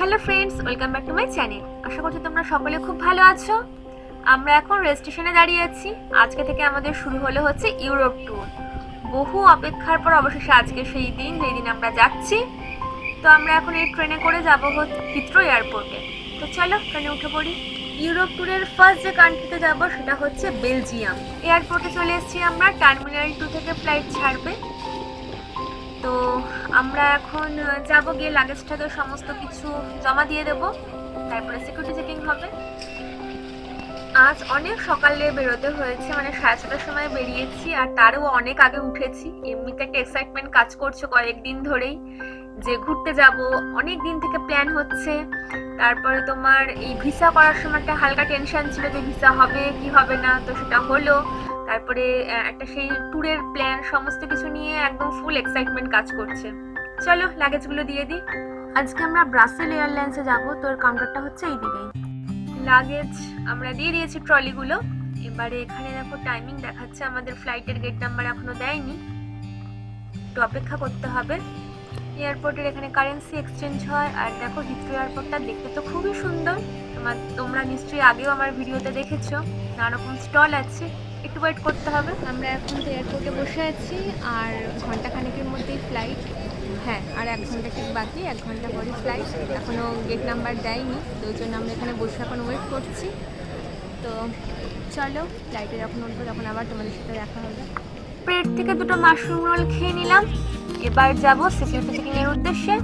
Hello friends, welcome back to my channel. আশা করছি তোমরা সকলে খুব ভালো আছো। আমরা এখন রেল স্টেশনে দাঁড়িয়ে আছি। আজকে থেকে আমাদের শুরু হচ্ছে ইউরোপ ট্যুর। বহু অপেক্ষার পর অবশেষে আজকে সেই দিন যেদিন আমরা যাচ্ছি। তো আমরা এখন এই ট্রেনে করে যাব হিথ্রো এয়ারপোর্টে। তো চলো ট্রেনে উঠে পড়ি। ইউরোপ ট্যুরের ফার্স্ট যে কান্ট্রিতে যাব সেটা হচ্ছে বেলজিয়াম। এয়ারপোর্টে চলে এসেছি আমরা। টার্মিনাল 2 থেকে ফ্লাইট ছাড়বে। তো আমরা এখন যাব, গিয়ে লাগেজটাতে সমস্ত কিছু জমা দিয়ে দেবো, তারপরে সিকিউরিটি চেকিং হবে। আজ অনেক সকালে বেরোতে হয়েছে, মানে 6:30টার সময় বেরিয়েছি, আর তারও অনেক আগে উঠেছি। এমনিতে একটা এক্সাইটমেন্ট কাজ করছে কয়েকদিন ধরেই যে ঘুরতে যাব, অনেক দিন থেকে প্ল্যান হচ্ছে। তারপরে তোমার এই ভিসা করার সময় একটা হালকা টেনশন ছিল যে ভিসা হবে কি হবে না, তো সেটা হলো। তারপরে একটা সেই ট্যুরের প্ল্যান, সমস্ত কিছু নিয়ে একদম ফুল এক্সাইটমেন্ট কাজ করছে। চলো লাগেজগুলো দিয়ে দিই। আজকে আমরা ব্রাসেল এয়ারলাইন্সে যাব, তো এর কাউন্টারটা হচ্ছে এই দিকেই। লাগেজ আমরা দিয়ে দিয়েছি ট্রলিগুলো। এবারে এখানে দেখো টাইমিং দেখাচ্ছে, আমাদের ফ্লাইটের গেট নাম্বার এখনো দেয়নি, একটু অপেক্ষা করতে হবে। এয়ারপোর্টের এখানে কারেন্সি এক্সচেঞ্জ হয়। আর দেখো হিথ্রো এয়ারপোর্টটা দেখতে তো খুবই সুন্দর। তোমরা নিশ্চয়ই আগেও আমার ভিডিওতে দেখেছো, নানা রকম স্টল আছে। একটু ওয়েট করতে হবে। আমরা এখন তো এয়ারপোর্টে বসে আছি, আর ঘন্টাখানেকের মধ্যেই ফ্লাইট। হ্যাঁ, আর 1 ঘন্টা ঠিক বাকি, 1 ঘন্টা পরে ফ্লাইট। এখনও গেট নাম্বার দেয়নি, তো ওই জন্য আমরা এখানে বসে এখন ওয়েট করছি। তো চলো ফ্লাইটে যখন উঠবো তখন আবার তোমাদের সাথে দেখা হবে। প্লেট থেকে 2টো মাশরুম রোল খেয়ে নিলাম। এবার যাবো সিকিউরিটি চেকিং এর উদ্দেশ্যে।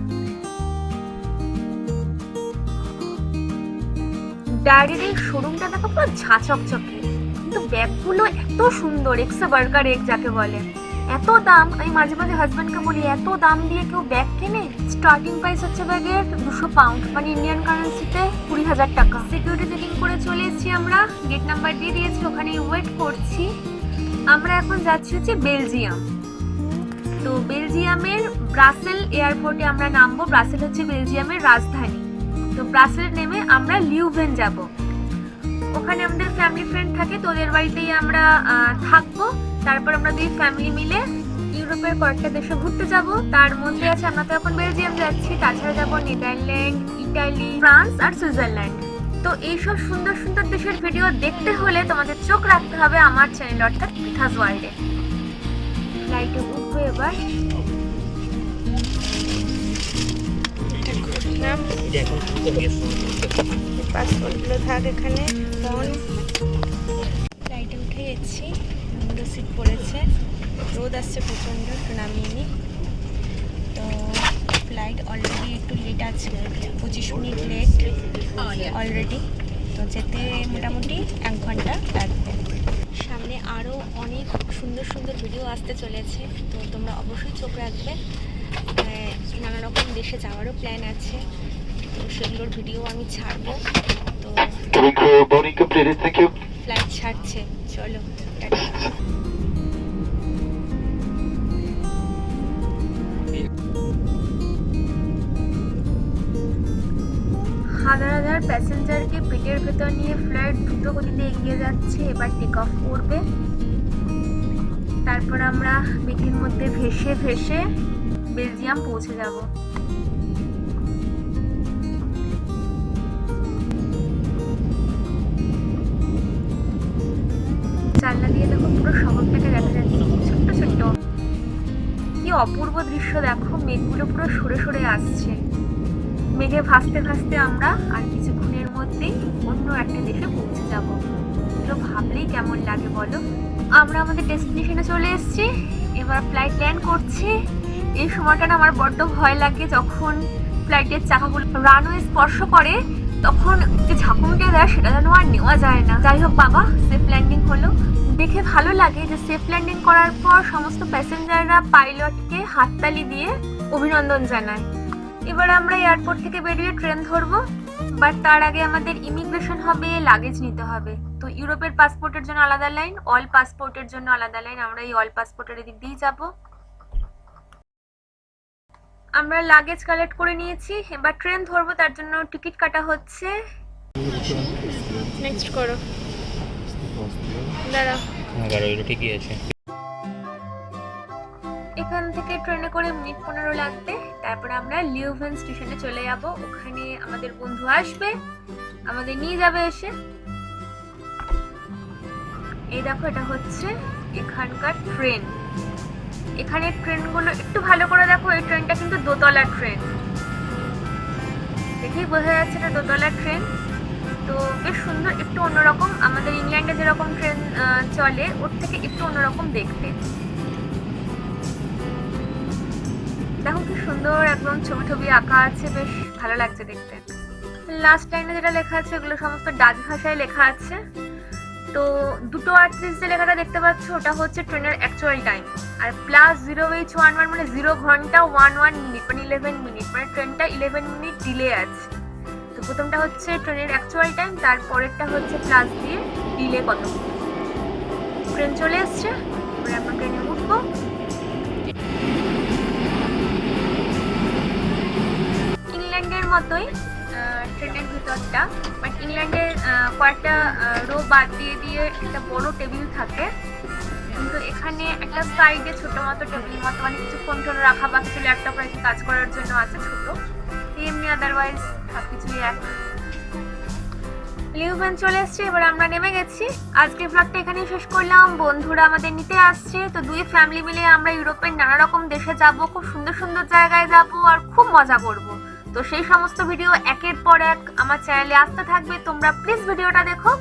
ডায়েরির এই শোরুমটা দেখো পুরো ঝাঁচকচকে, কিন্তু ব্যাগগুলো এত সুন্দর, এক্সে বার্গার এগ যাকে বলে। এত দাম, আমি মাঝে মাঝে হাজব্যান্ডকে বলি এত দাম দিয়ে কেউ ব্যাগ কেনে? স্টার্টিং প্রাইস হচ্ছে ব্যাগের 200 পাউন্ড, মানে ইন্ডিয়ান কারেন্সিতে 20,000 টাকা। সিকিউরিটি চেকিং করে চলে এসেছি আমরা, গেট নাম্বার দিয়ে দিয়েছি, ওখানে ওয়েট করছি। আমরা এখন যাচ্ছি হচ্ছে বেলজিয়াম। তো বেলজিয়ামের ব্রাসেল এয়ারপোর্টে আমরা নামবো। ব্রাসেল হচ্ছে বেলজিয়ামের রাজধানী। তো ব্রাসেল নেমে আমরা লিউভেন যাব। ওখানে আমাদের ফ্যামিলি ফ্রেন্ড থাকে, তো ওদের বাড়িতেই আমরা থাকবো। তারপর আমরা 2 ফ্যামিলি মিলে ইউরোপের কয়েকটা দেশে ঘুরতে যাব। তার মধ্যে আছে, আমরা তো এখন বেলজিয়াম যাচ্ছি, তাছাড়া যাব নেদারল্যান্ড, ইটালি, ফ্রান্স আর সুইজারল্যান্ড। তো এইসব সুন্দর সুন্দর দেশের ভিডিও দেখতে হলে তোমাদের চোখ রাখতে হবে আমার চ্যানেল অর্থাৎ পিথাস ওয়ার্ল্ডে। ফ্লাইটে উঠবো এবার। পাসপোর্টগুলো থাক এখানে। ফোন। ফ্লাইটে উঠে গেছি, উইন্ডো সিট পড়েছে, রোদ আসছে প্রচণ্ড, একটু নামিয়ে নিই। তো ফ্লাইট অলরেডি একটু লেট আছে, 25 মিনিট লেট অলরেডি। তো যেতে মোটামুটি 1 ঘন্টা লাগবে। সামনে আরও অনেক সুন্দর সুন্দর ভিডিও আসতে চলেছে, তো তোমরা অবশ্যই চোখ রাখবে। নানা রকম দেশে যাওয়ারও প্ল্যান আছে, তো সেগুলোর ভিডিও আমি ছাড়বো। তো ফ্লাইট ছাড়ছে, চলো। হাজার হাজার প্যাসেঞ্জারকে পেটের ভেতর নিয়ে ফ্লাইট দ্রুত গতিতে এগিয়ে যাচ্ছে। এবার টেক অফ করবে। তারপর আমরা মেঘের মধ্যে ভেসে ভেসে বেলজিয়াম পৌঁছে যাব। জানলা দিয়ে দেখো পুরো শহরটাকে দেখা যাচ্ছে, ছোট্ট ছোট্ট। কি অপূর্ব দৃশ্য দেখো, মেঘগুলো পুরো সরে সরে আসছে। মেঘে ভাসতে ভাসতে আমরা আর কিছুক্ষণের মধ্যেই অন্য একটা দেশে পৌঁছে যাব। এগুলো ভাবলেই কেমন লাগে বলো। আমরা আমাদের ডেস্টিনেশনে চলে এসেছি, এবার ফ্লাইট ল্যান্ড করছি। এই সময়টা না আমার বড্ড ভয় লাগে, যখন ফ্লাইটের চাকাগুলো রানওয়ে স্পর্শ করে তখন যে ঝাঁকুনিটা দেয় সেটা যেন আর নেওয়া যায় না। যাই হোক বাবা, সেফ ল্যান্ডিং হলো। দেখে ভালো লাগে যে সেফ ল্যান্ডিং করার পর সমস্ত প্যাসেঞ্জাররা পাইলটকে হাততালি দিয়ে অভিনন্দন জানায়। এবার আমরা এয়ারপোর্ট থেকে বেরিয়ে ট্রেন ধরবো, বাট তার আগে আমাদের ইমিগ্রেশন হবে, লাগেজ নিতে হবে। তো ইউরোপের পাসপোর্টের জন্য আলাদা লাইন, অল পাসপোর্টের জন্য আলাদা লাইন। আমরা এই অল পাসপোর্টের দিক দিয়েই যাব। আমরা লাগেজ কালেক্ট করে নিয়েছি, এবার ট্রেন ধরবো, তার জন্য টিকিট কাটা হচ্ছে। নেক্সট করো, দাঁড়াও। 11 ঠিকই আছে। এখান থেকে ট্রেনে করে মিনিট 15 লাগবে। তারপরে আমরা লিউভেন স্টেশনে চলে যাব, ওখানে আমাদের বন্ধু আসবে, আমাদের নিয়ে যাবে এসে। এই দেখো এটা হচ্ছে এখানকার ট্রেন। এখানে ট্রেনগুলো একটু ভালো করে দেখো, এই ট্রেনটা কিন্তু দোতলা ট্রেন, দেখেই বোঝা যাচ্ছে এটা দোতলা ট্রেন। তো বেশ সুন্দর, একটু অন্যরকম, আমাদের ইংল্যান্ডে যেরকম ট্রেন চলে ওর থেকে একটু অন্যরকম দেখতে। দেখো কি সুন্দর একদম ছবি ছবি আঁকা আছে, বেশ ভালো লাগছে দেখতে। লাস্ট লাইনে যেটা লেখা আছে ওগুলো সমস্ত ডাচ ভাষায় লেখা আছে। তো 2:38 যে লেখাটা দেখতে পাচ্ছ ওটা হচ্ছে ট্রেনের অ্যাকচুয়াল টাইম, আর +0H11 মানে 0 ঘন্টা 11 মিনিট মানে 11 মিনিট, মানে ট্রেনটা 11 মিনিট ডিলে আছে। তো প্রথমটা হচ্ছে ট্রেনের অ্যাকচুয়াল টাইম, তারপরেরটা হচ্ছে প্লাস দিয়ে ডিলে কত। ট্রেন চলে এসছে, এবারে আমরা ট্রেনে উঠবো। ইংল্যান্ডের মতোই ট্রেনের ভিতরটা, বাট ইংল্যান্ডে কয়েকটা রো বাদ দিয়ে দিয়ে একটা বড় টেবিল থাকে, কিন্তু এখানে একটা সাইডে ছোট মতো টেবিল মতো, মানে কিছু ফোন টোন রাখা বা কিছু ল্যাপটপ রেখে কাজ করার জন্য আছে ছোট, এমনি আদারওয়াইজ সবকিছুই এক। লিউভেন চলে এসছে, এবার আমরা নেমে গেছি। আজকের ব্লগটা এখানেই শেষ করলাম। বন্ধুরা আমাদের নিতে আসছে, তো দুই ফ্যামিলি মিলে আমরা ইউরোপের নানা রকম দেশে যাব, খুব সুন্দর সুন্দর জায়গায় যাব আর খুব মজা করব। তো সেই সমস্ত ভিডিও একের পর এক আমার চ্যানেলে আসতে থাকবে, তোমরা প্লিজ ভিডিওটা দেখো।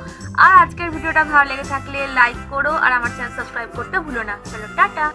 আর আজকের ভিডিওটা ভালো লেগে থাকলে লাইক করো আর আমার চ্যানেল সাবস্ক্রাইব করতে ভুলো না। চলো টাটা।